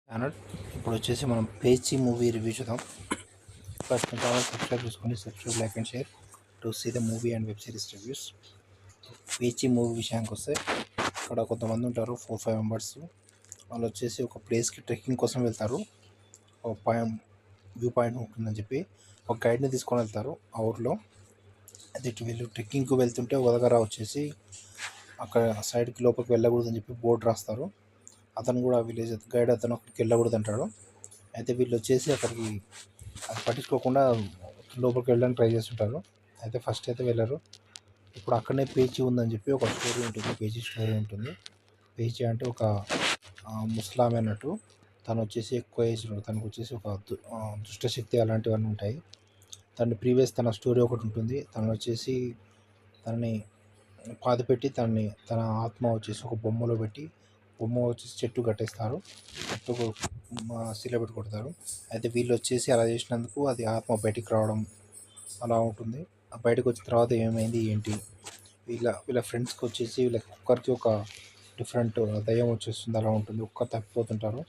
Channel ఇప్పుడు వచ్చేసి మనం పేచీ మూవీ రివ్యూ చూద్దాం. ఫస్ట్ మన ఛానల్ సబ్స్క్రైబ్ చేసుకోండి. Subscribe, like and share to see the movie and web series reviews. Pechi movie విషయానికి వస్తే ఇక్కడ కొంతమంది ఉంటారు, 4-5 మెంబర్స్. వాళ్ళు వచ్చేసి ఒక ప్లేస్కి ట్రెక్కింగ్ కోసం వెళ్తారు. ఒక వ్యూ పాయింట్ ఉంటుందని చెప్పి ఒక గైడ్ని తీసుకొని వెళ్తారు ఆ ఊర్లో. అయితే వీళ్ళు ట్రెక్కింగ్కి వెళ్తుంటే ఒక దగ్గర వచ్చేసి అక్కడ సైడ్కి లోపలికి వెళ్ళకూడదని చెప్పి బోర్డు రాస్తారు. అతను కూడా విలేజ్ గైడ్ అతను అక్కడికి వెళ్ళకూడదు అంటాడు. అయితే వీళ్ళు వచ్చేసి అక్కడికి అది పట్టించుకోకుండా లోపలికి వెళ్ళడానికి ట్రై చేస్తుంటారు. అయితే ఫస్ట్ అయితే వెళ్ళరు. ఇప్పుడు అక్కడనే పేచీ ఉందని చెప్పి ఒక స్టోరీ ఉంటుంది, పేచీ స్టోరీ ఉంటుంది. పేచీ అంటే ఒక ముస్లాం అన్నట్టు. తను వచ్చేసి ఎక్కువ ఏజ్, తనకు వచ్చేసి ఒక దుష్టశక్తి అలాంటివన్నీ ఉంటాయి. తన స్టోరీ ఒకటి ఉంటుంది. తను వచ్చేసి తనని పాతిపెట్టి తన ఆత్మ వచ్చేసి ఒక బొమ్మలో పెట్టి బొమ్మ వచ్చేసి చెట్టు కట్టేస్తారు, చెట్టుకు శిల పెట్టి కొడతారు. అయితే వీళ్ళు వచ్చేసి అలా చేసినందుకు అది ఆత్మ బయటికి రావడం అలా ఉంటుంది. ఆ బయటకు వచ్చిన తర్వాత ఏమైంది ఏంటి, వీళ్ళ ఫ్రెండ్స్కి వచ్చేసి వీళ్ళకి ఒక్కరికి ఒక డిఫరెంట్ దయ్యం వచ్చేస్తుంది అలా ఉంటుంది. ఒక్కరు తప్పిపోతుంటారు.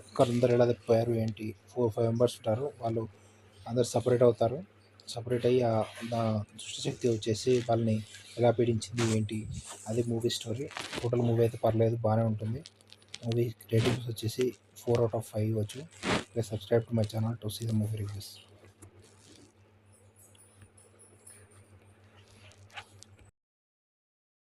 ఒక్కరందరూ ఎలా తప్పిపోయారు ఏంటి, 4-5 మెంబర్స్ ఉంటారు. వాళ్ళు అందరు సపరేట్ అవుతారు. సపరేట్ అయ్యి దుష్టశక్తి వచ్చేసి వాళ్ళని ఎలా పీడించింది ఏంటి, అది మూవీ స్టోరీ. టోటల్ మూవీ అయితే పర్లేదు, బాగానే ఉంటుంది. మూవీ రేటింగ్స్ వచ్చేసి 4/5 ఇవ్వచ్చు. Please subscribe to my channel to see the movie reviews.